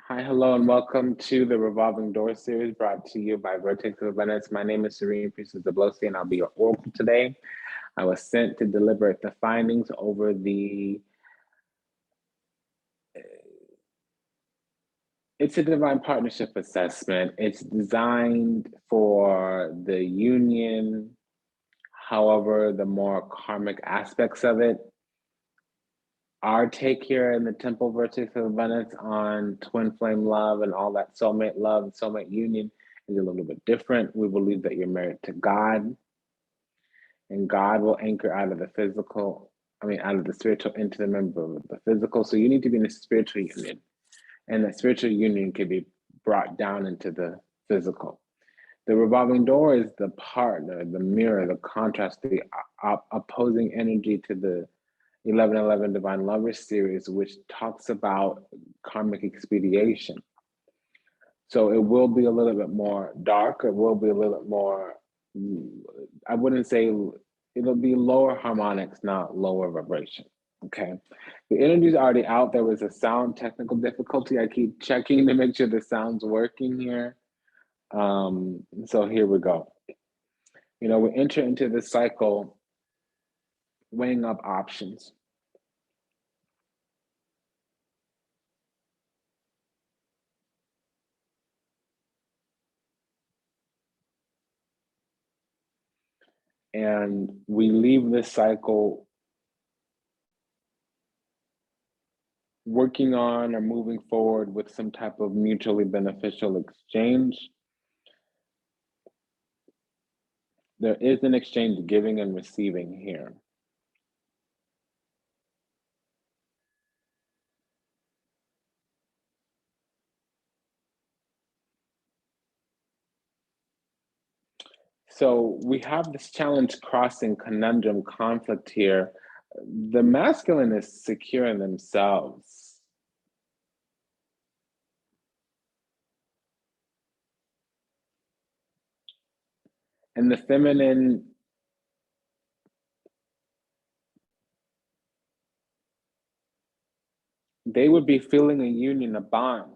Hi, hello, and welcome to the Revolving Door series brought to you by Vertex of Abundance. My name is Serene Priestess Zablosi, and I'll be your oracle today. I was sent to deliver the findings over it's a divine partnership assessment. It's designed for the union. However, the more karmic aspects of it, our take here in the Temple Vertex of Abundance on twin flame love and all that soulmate love, soulmate union is a little bit different. We believe that you're married to God, and God will anchor out of the physical, out of the spiritual into the member of the physical. So you need to be in a spiritual union, and that spiritual union can be brought down into the physical. The revolving door is the partner, the mirror, the contrast, the opposing energy to the 1111 Divine Lovers series, which talks about karmic expediation. So it will be a little bit more dark. It will be a little bit more, I wouldn't say, it'll be lower harmonics, not lower vibration. Okay. The energy's already out. There was a sound technical difficulty. I keep checking to make sure the sound's working here. So here we go. We enter into this cycle weighing up options. And we leave this cycle working on or moving forward with some type of mutually beneficial exchange. There is an exchange giving and receiving here. So we have this challenge, crossing, conundrum, conflict here. The masculine is secure in themselves. And the feminine, they would be feeling a union, a bond.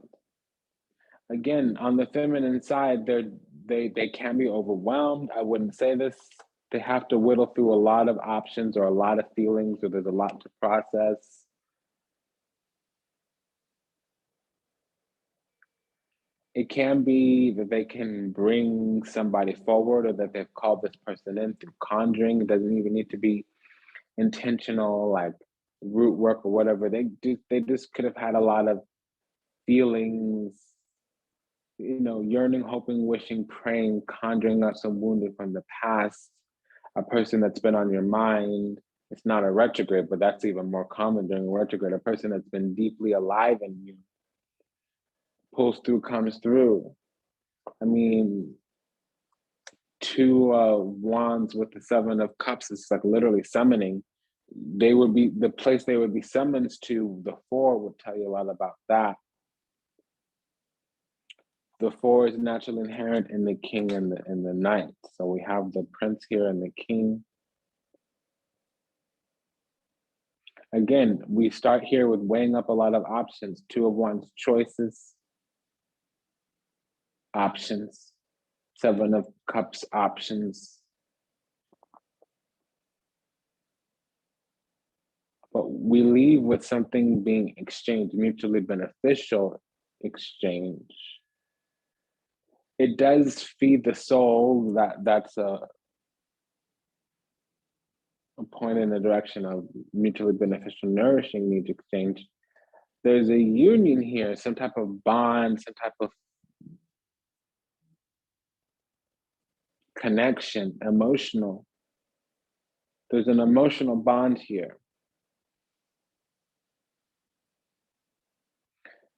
Again, on the feminine side, they can be overwhelmed. I wouldn't say this. They have to whittle through a lot of options or a lot of feelings, or there's a lot to process. It can be that they can bring somebody forward, or that they've called this person in through conjuring. It doesn't even need to be intentional, like root work or whatever. They just could have had a lot of feelings, yearning, hoping, wishing, praying, conjuring up some wounding from the past, a person that's been on your mind. It's not a retrograde, but that's even more common during retrograde. A person that's been deeply alive in you pulls through, comes through. Two wands with the Seven of Cups is like literally summoning. They would be the place they would be summoned to. The Four would tell you a lot about that. The Four is naturally inherent in the King and the Knight. So we have the Prince here and the King. Again, we start here with weighing up a lot of options. Two of Wands, choices, options. Seven of Cups, options. But we leave with something being exchanged, mutually beneficial exchange. It does feed the soul. That's a point in the direction of mutually beneficial, nourishing needs exchange. There's a union here, some type of bond, some type of connection, emotional. There's an emotional bond here.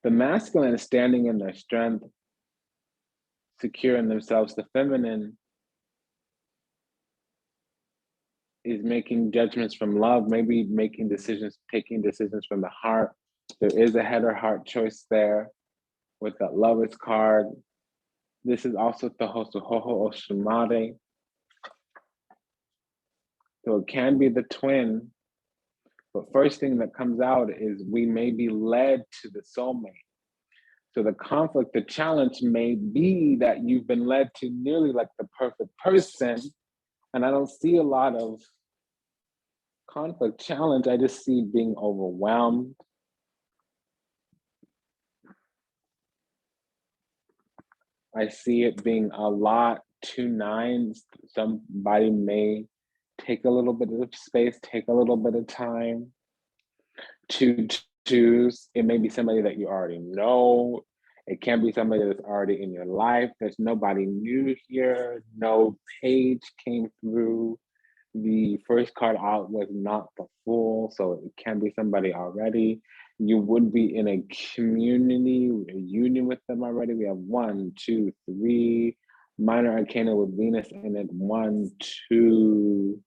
The masculine is standing in their strength, secure in themselves. The feminine is making judgments from love, maybe making decisions, taking decisions from the heart. There is a head or heart choice there with that Lovers card. This is also Tohosohoho Oshimare. So it can be the twin, but first thing that comes out is we may be led to the soulmate. So the conflict, the challenge may be that you've been led to nearly like the perfect person. And I don't see a lot of conflict challenge. I just see being overwhelmed. I see it being a lot, 2 9s. Somebody may take a little bit of space, take a little bit of time. 2 2s, it may be somebody that you already know. It can be somebody that's already in your life. There's nobody new here. No page came through. The first card out was not the Fool, so it can be somebody already. You would be in a community, a union with them already. We have 1 2 3 minor arcana with Venus in it. 1 2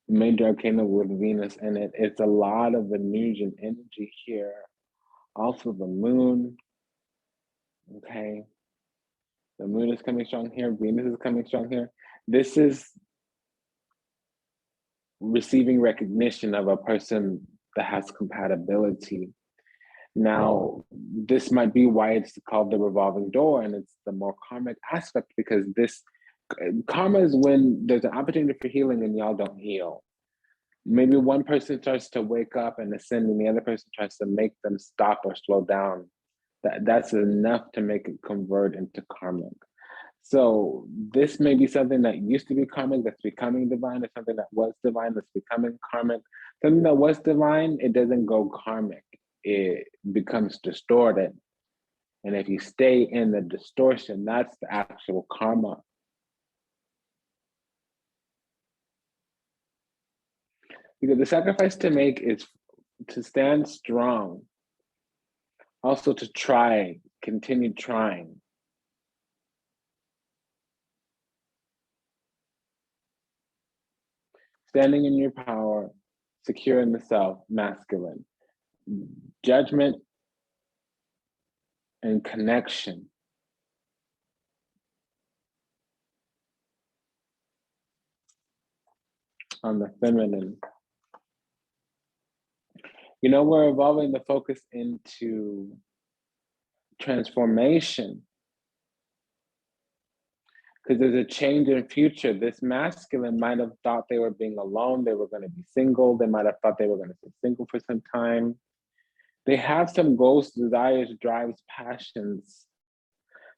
major arcana with Venus in it. It's a lot of Venusian energy here. Also the moon, okay? The moon is coming strong here. Venus is coming strong here. This is receiving recognition of a person that has compatibility. Now, this might be why it's called the revolving door, and it's the more karmic aspect, because this karma is when there's an opportunity for healing and y'all don't heal. Maybe one person starts to wake up and ascend, and the other person tries to make them stop or slow down. That's enough to make it convert into karmic. So this may be something that used to be karmic that's becoming divine, or something that was divine that's becoming karmic. Something that was divine, it doesn't go karmic. It becomes distorted. And if you stay in the distortion, that's the actual karma. Because the sacrifice to make is to stand strong. Also to try, continue trying. Standing in your power, secure in the self, masculine. Judgment and connection. On the feminine. You know, we're evolving the focus into transformation, because there's a change in future. This masculine might have thought they were being alone. They were going to be single. They might have thought they were going to be single for some time. They have some goals, desires, drives, passions,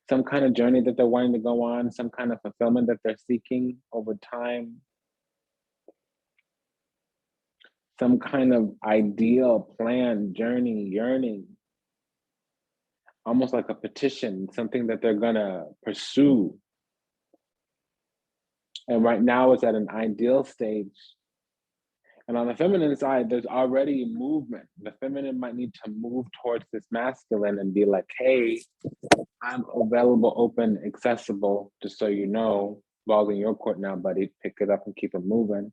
some kind of journey that they're wanting to go on, some kind of fulfillment that they're seeking over time, some kind of ideal, plan, journey, yearning, almost like a petition, something that they're gonna pursue. And right now it's at an ideal stage. And on the feminine side, there's already movement. The feminine might need to move towards this masculine and be like, hey, I'm available, open, accessible, just so you know. Ball's in your court now, buddy. Pick it up and keep it moving.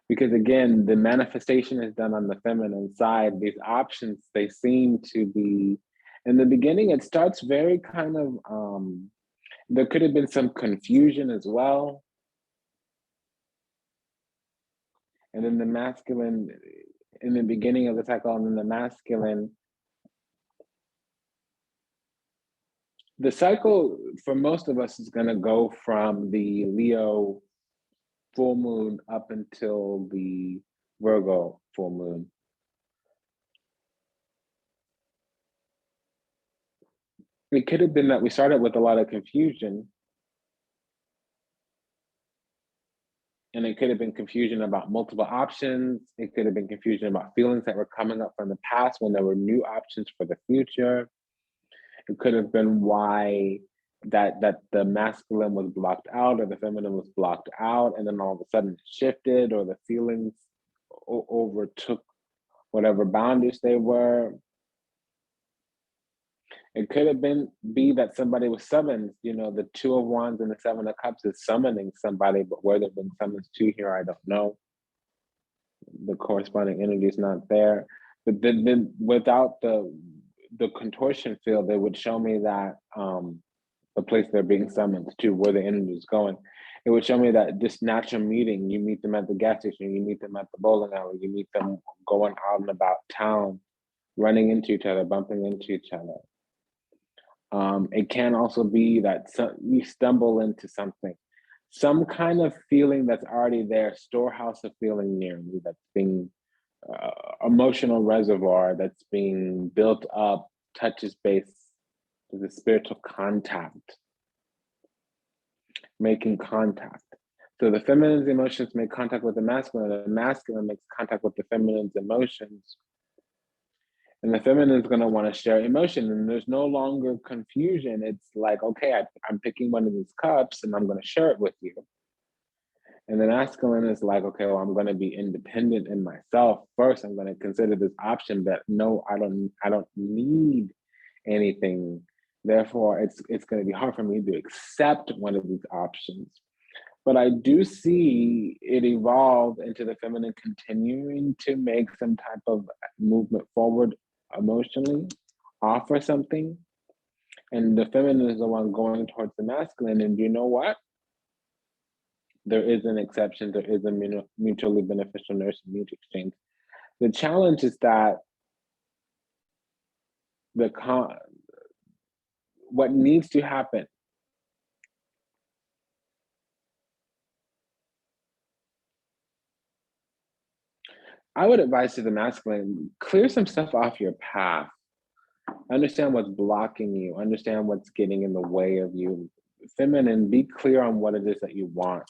Because again, the manifestation is done on the feminine side. These options, they seem to be, in the beginning, it starts very kind of, there could have been some confusion as well. And then the masculine, in the beginning of the cycle, and then the masculine, the cycle for most of us is going to go from the Leo full moon up until the Virgo full moon. It could have been that we started with a lot of confusion, and it could have been confusion about multiple options. It could have been confusion about feelings that were coming up from the past when there were new options for the future. It could have been why that the masculine was blocked out, or the feminine was blocked out, and then all of a sudden it shifted, or the feelings overtook whatever boundaries they were. It could have be that somebody was summoned. You know, the Two of Wands and the Seven of Cups is summoning somebody, but where they've been summoned to here, I don't know. The corresponding energy is not there. But then without the contortion field, they would show me that the place they're being summoned to, where the energy is going. It would show me that this natural meeting, you meet them at the gas station, you meet them at the bowling alley, you meet them going out and about town. running into each other, bumping into each other. It can also be that you stumble into something, some kind of feeling that's already there, storehouse of feeling near you that's being emotional reservoir that's being built up, touches base with a spiritual contact, making contact. So the feminine's emotions make contact with the masculine makes contact with the feminine's emotions. And the feminine is going to want to share emotion, and there's no longer confusion. It's like, okay, I'm picking one of these cups and I'm going to share it with you. And the masculine is like, okay, well, I'm going to be independent in myself first. I'm going to consider this option that no, I don't need anything. Therefore, it's going to be hard for me to accept one of these options. But I do see it evolve into the feminine continuing to make some type of movement forward emotionally, offer something. And the feminine is the one going towards the masculine. And you know what? There is an exception. There is a mutually beneficial nurse and mutual exchange. The challenge is that what needs to happen, I would advise to the masculine, clear some stuff off your path. Understand what's blocking you. Understand what's getting in the way of you. Feminine, be clear on what it is that you want.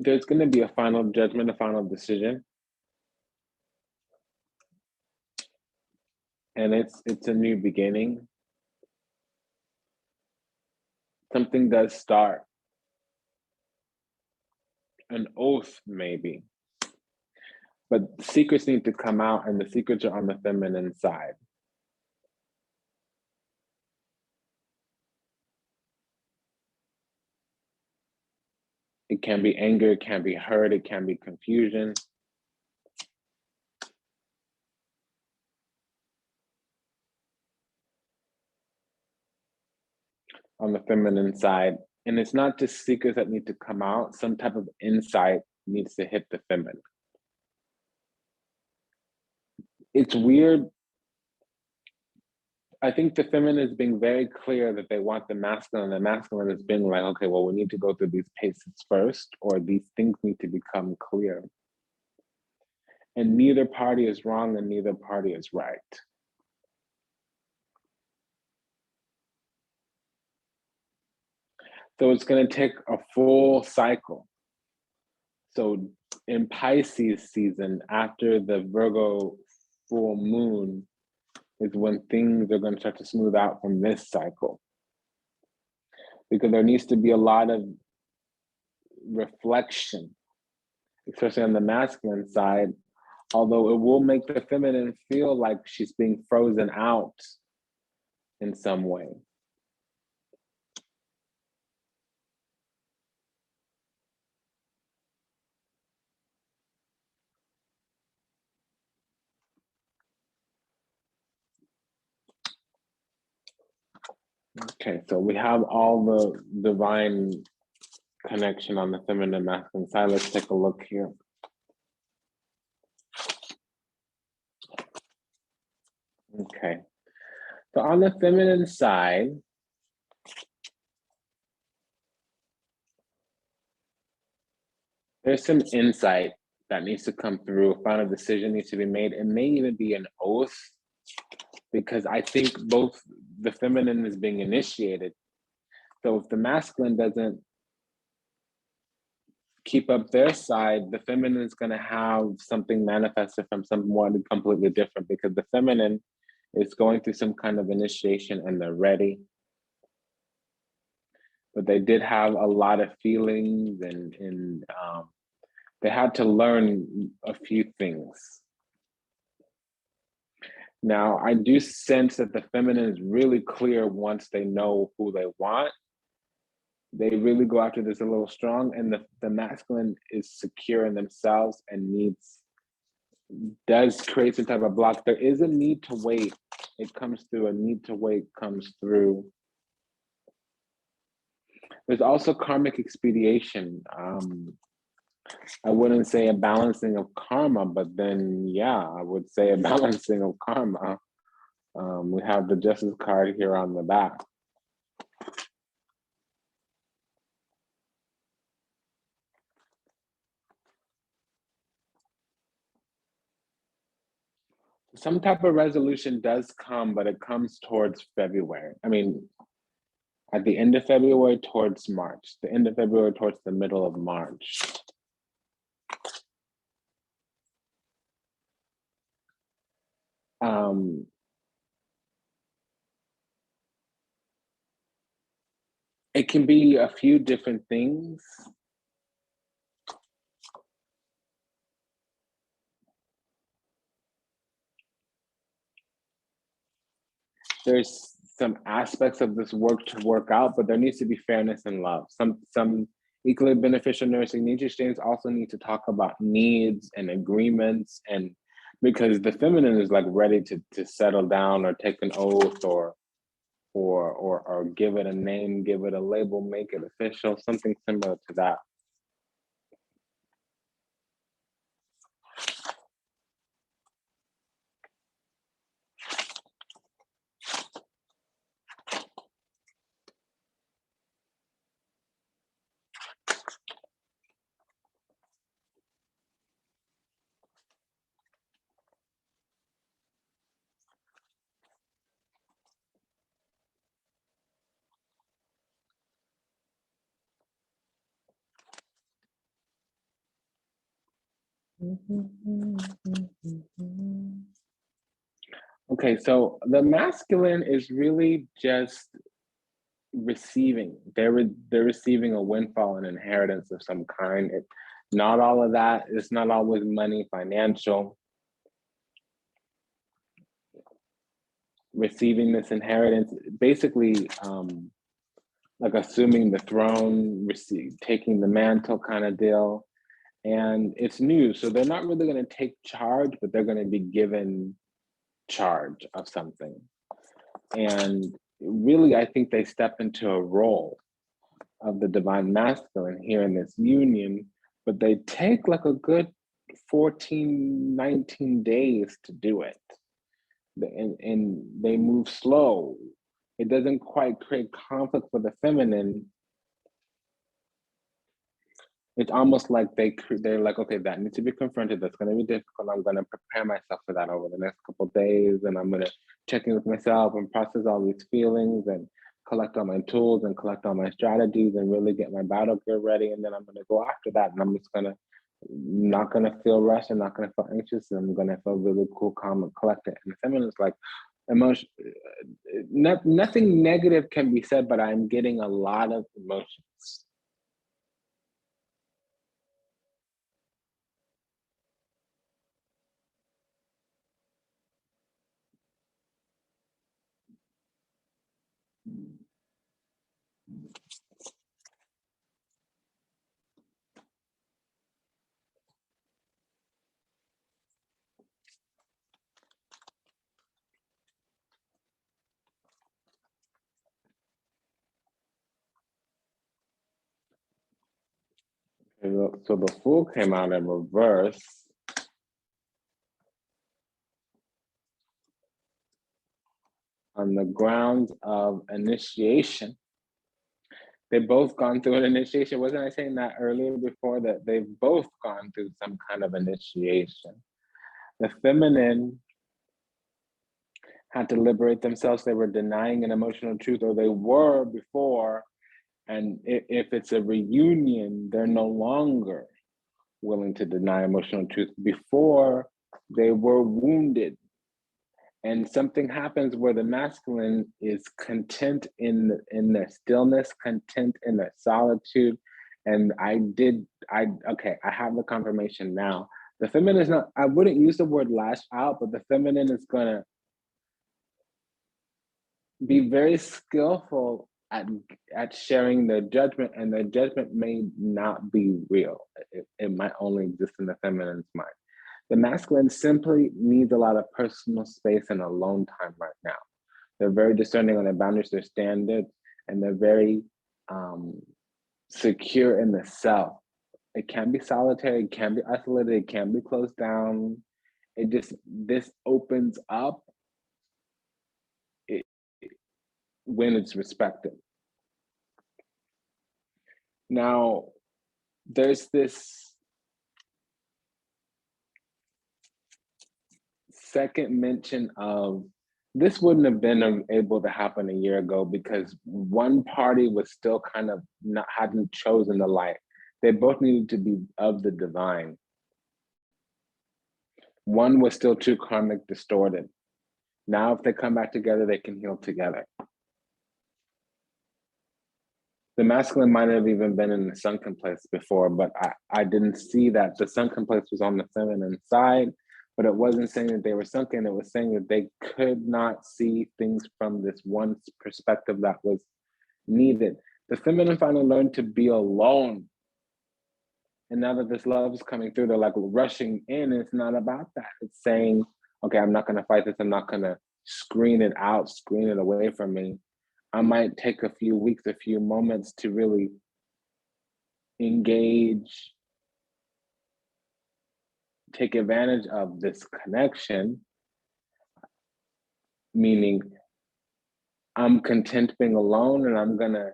There's going to be a final judgment, a final decision. And it's a new beginning. Something does start. An oath, maybe. But secrets need to come out, and the secrets are on the feminine side. It can be anger, it can be hurt, it can be confusion. On the feminine side. And it's not just secrets that need to come out, some type of insight needs to hit the feminine. It's weird. I think the feminine is being very clear that they want the masculine. The masculine is being like, okay, well, we need to go through these paces first, or these things need to become clear. And neither party is wrong and neither party is right. So it's going to take a full cycle. So in Pisces season, after the Virgo full moon, is when things are going to start to smooth out from this cycle. Because there needs to be a lot of reflection, especially on the masculine side, although it will make the feminine feel like she's being frozen out in some way. Okay, so we have all the divine connection on the feminine and masculine side. Let's take a look here. Okay, so on the feminine side, there's some insight that needs to come through. A final decision needs to be made. It may even be an oath, because I think both the feminine is being initiated. So if the masculine doesn't keep up their side, the feminine is going to have something manifested from someone completely different, because the feminine is going through some kind of initiation and they're ready. But they did have a lot of feelings, and they had to learn a few things. Now, I do sense that the feminine is really clear once they know who they want. they really go after this a little strong, and the masculine is secure in themselves and does create some type of block. There is a need to wait. It comes through. A need to wait comes through. There's also karmic expediation. I wouldn't say a balancing of karma, but then, yeah, I would say a balancing of karma. We have the Justice card here on the back. Some type of resolution does come, but it comes towards February. I mean, at the end of February towards March, the end of February towards the middle of March. It can be a few different things. There's some aspects of this work to work out, but there needs to be fairness and love. Some equally beneficial nursing nature exchange also need to talk about needs and agreements, and because the feminine is like ready to settle down or take an oath or give it a name, give it a label, make it official, something similar to that. Okay, so the masculine is really just receiving. They're receiving a windfall, an inheritance of some kind. Not all of that. It's not always money, financial. Receiving this inheritance, basically, like assuming the throne, taking the mantle kind of deal. And it's new, so they're not really going to take charge, but they're going to be given charge of something. And really, I think they step into a role of the divine masculine here in this union, but they take like a good 14, 19 days to do it. And they move slow. It doesn't quite create conflict for the feminine. It's almost like they're like, okay, that needs to be confronted. That's going to be difficult. I'm going to prepare myself for that over the next couple of days, and I'm going to check in with myself and process all these feelings and collect all my tools and collect all my strategies and really get my battle gear ready. And then I'm going to go after that, and I'm just going to not going to feel rushed and not going to feel anxious, and I'm going to feel really cool, calm, and collected. And the feminine is like emotion. Nothing negative can be said, but I'm getting a lot of emotions. So the Fool came out in reverse. On the grounds of initiation. They've both gone through an initiation. Wasn't I saying that earlier before, that they've both gone through some kind of initiation? The feminine had to liberate themselves. They were denying an emotional truth, or they were before. And if it's a reunion, they're no longer willing to deny emotional truth. Before, they were wounded. And something happens where the masculine is content in their stillness, content in their solitude. And I have the confirmation now. The feminine is not, I wouldn't use the word lash out, but the feminine is gonna be very skillful at sharing their judgment, and their judgment may not be real. It might only exist in the feminine's mind. The masculine simply needs a lot of personal space and alone time right now. They're very discerning on their boundaries, their standards, and they're very secure in the self. It can be solitary, it can be isolated, it can be closed down. This opens up when it's respected. Now, there's this second mention of this wouldn't have been able to happen a year ago because one party was still kind of hadn't chosen the light. They both needed to be of the divine. One was still too karmic distorted. Now, if they come back together, they can heal together. The masculine might have even been in the sunken place before, but I didn't see that. The sunken place was on the feminine side, but it wasn't saying that they were sunken. It was saying that they could not see things from this one perspective that was needed. The feminine finally learned to be alone. And now that this love is coming through, they're like rushing in. It's not about that. It's saying, okay, I'm not going to fight this. I'm not going to screen it out, screen it away from me. I might take a few weeks, a few moments to really engage, take advantage of this connection, meaning I'm content being alone and I'm going to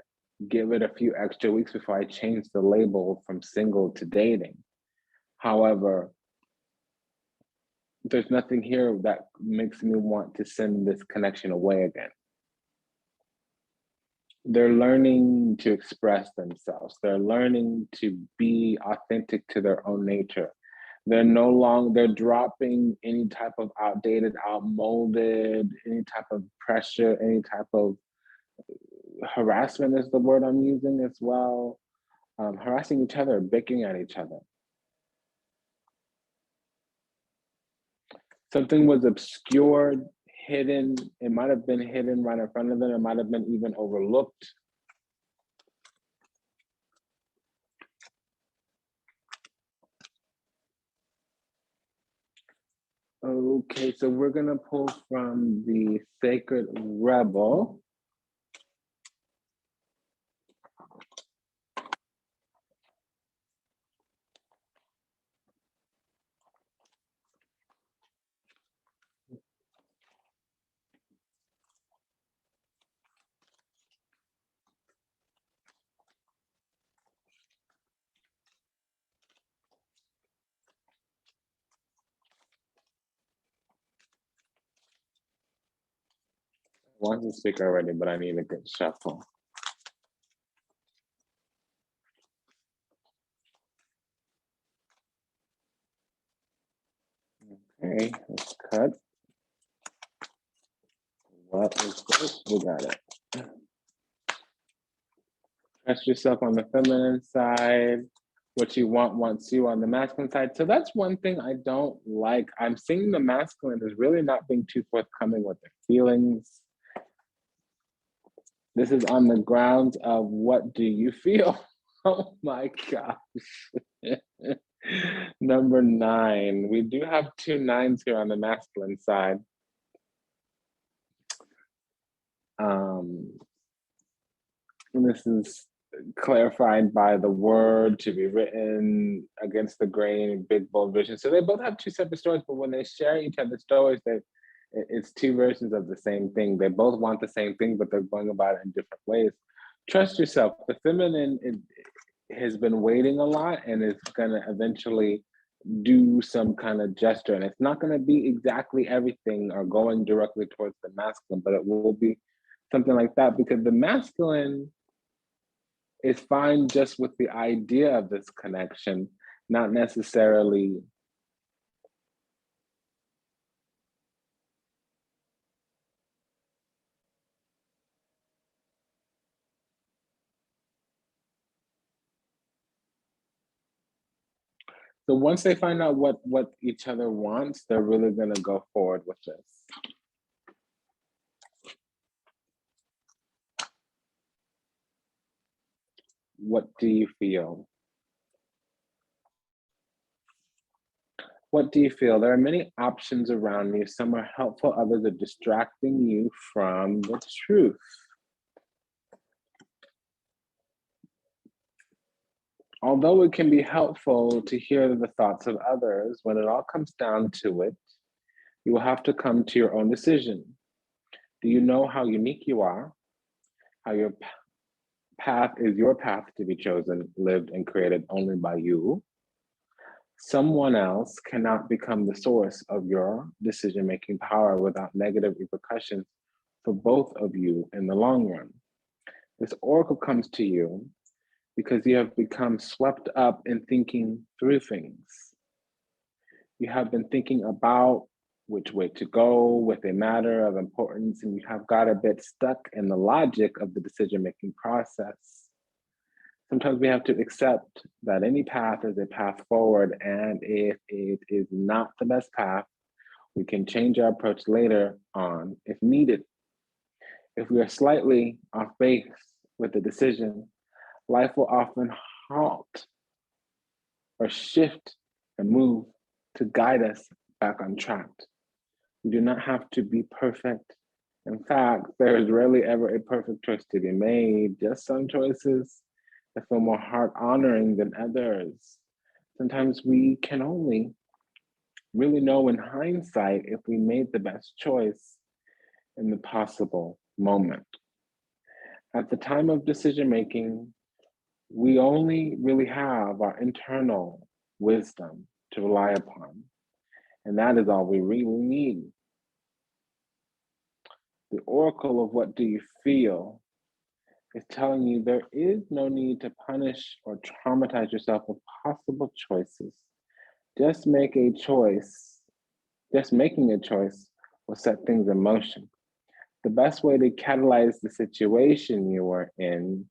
give it a few extra weeks before I change the label from single to dating. However, there's nothing here that makes me want to send this connection away again. They're learning to express themselves. They're learning to be authentic to their own nature. They're dropping any type of outdated, outmolded, any type of pressure, any type of harassment is the word I'm using as well. Harassing each other, bickering at each other. Something was obscured, hidden. It might have been hidden right in front of them. It might have been even overlooked. Okay, so we're gonna pull from the Sacred Rebel. I want to speak already, but I need a good shuffle. Okay, let's cut. What is this? We got it. Trust yourself on the feminine side. What you want wants you on the masculine side. So that's one thing I don't like. I'm seeing the masculine is really not being too forthcoming with their feelings. This is on the grounds of what do you feel? Oh my gosh. Number 9. We do have 2 9s here on the masculine side. And this is clarified by the word to be written against the grain, big bold vision. So they both have 2 separate stories, but when they share each other's stories, it's 2 versions of the same thing. They both want the same thing, but they're going about it in different ways. Trust yourself. The feminine has been waiting a lot and is going to eventually do some kind of gesture. And it's not going to be exactly everything or going directly towards the masculine, but it will be something like that, because the masculine is fine just with the idea of this connection, not necessarily so once they find out what each other wants, they're really going to go forward with this. what do you feel? What do you feel? There are many options around you. Some are helpful, others are distracting you from the truth. Although it can be helpful to hear the thoughts of others, when it all comes down to it, you will have to come to your own decision. Do you know how unique you are? How your path is your path to be chosen, lived, and created only by you? Someone else cannot become the source of your decision-making power without negative repercussions for both of you in the long run. This oracle comes to you because you have become swept up in thinking through things. You have been thinking about which way to go with a matter of importance, and you have got a bit stuck in the logic of the decision-making process. Sometimes we have to accept that any path is a path forward, and if it is not the best path, we can change our approach later on if needed. If we are slightly off base with the decision, life will often halt or shift and move to guide us back on track. We do not have to be perfect. In fact, there is rarely ever a perfect choice to be made, just some choices that feel more heart-honoring than others. Sometimes we can only really know in hindsight if we made the best choice in the possible moment. At the time of decision-making, we only really have our internal wisdom to rely upon, and that is all we really need. The oracle of what do you feel is telling you there is no need to punish or traumatize yourself with possible choices. Just make a choice. Just making a choice will set things in motion. The best way to catalyze the situation you are in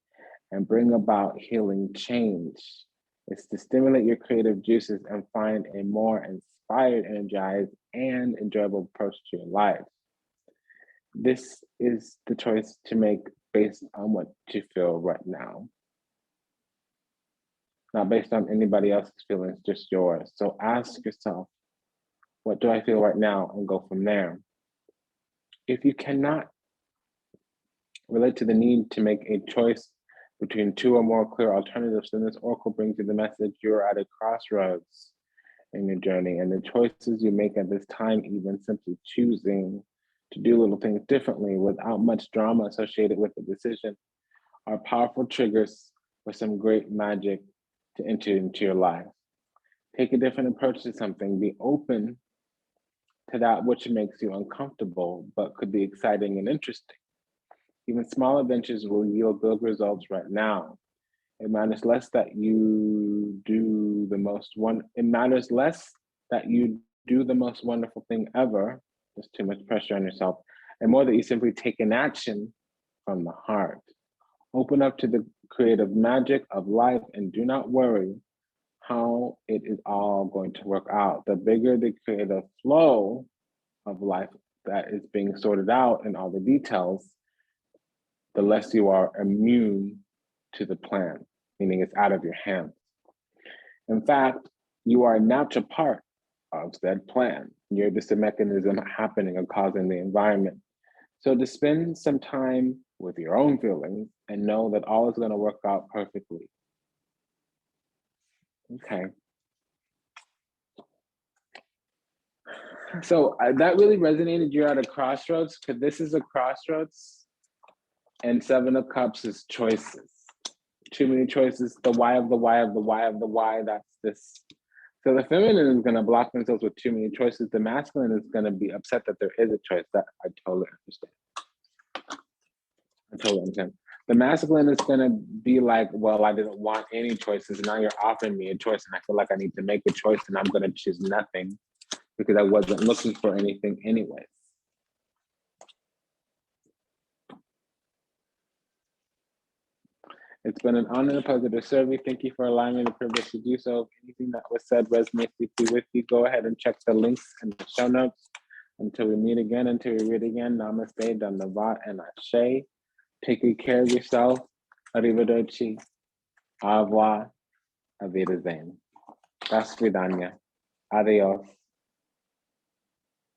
and bring about healing change is to stimulate your creative juices and find a more inspired, energized, and enjoyable approach to your life. This is the choice to make based on what you feel right now. Not based on anybody else's feelings, just yours. So ask yourself, what do I feel right now? And go from there. If you cannot relate to the need to make a choice between two or more clear alternatives, then this oracle brings you the message you're at a crossroads in your journey, and the choices you make at this time, even simply choosing to do little things differently without much drama associated with the decision, are powerful triggers for some great magic to enter into your life. Take a different approach to something. Be open to that which makes you uncomfortable, but could be exciting and interesting. Even small adventures will yield big results right now. It matters less that you do the most wonderful thing ever. There's too much pressure on yourself, and more that you simply take an action from the heart. Open up to the creative magic of life and do not worry how it is all going to work out. The bigger the creative flow of life that is being sorted out in all the details, the less you are immune to the plan, meaning it's out of your hands. In fact, you are a natural part of said plan. You're just a mechanism happening and causing the environment. So to spend some time with your own feelings and know that all is going to work out perfectly. Okay. So that really resonated. You're at a crossroads, because this is a crossroads, and Seven of Cups is choices. Too many choices, the why of the why of the why of the why, that's this. So the feminine is going to block themselves with too many choices. The masculine is going to be upset that there is a choice. That I totally understand. The masculine is going to be like, well, I didn't want any choices. Now you're offering me a choice, and I feel like I need to make a choice, and I'm going to choose nothing because I wasn't looking for anything anyways. It's been an honor and a pleasure to serve you. Thank you for allowing me the privilege to do so. If anything that was said resonates deeply with you, go ahead and check the links in the show notes. Until we meet again, until we read again, namaste, dhanavad, and ashe. Take good care of yourself. Arrivederci. Au revoir. Auf Wiedersehen. До свидания. Adios.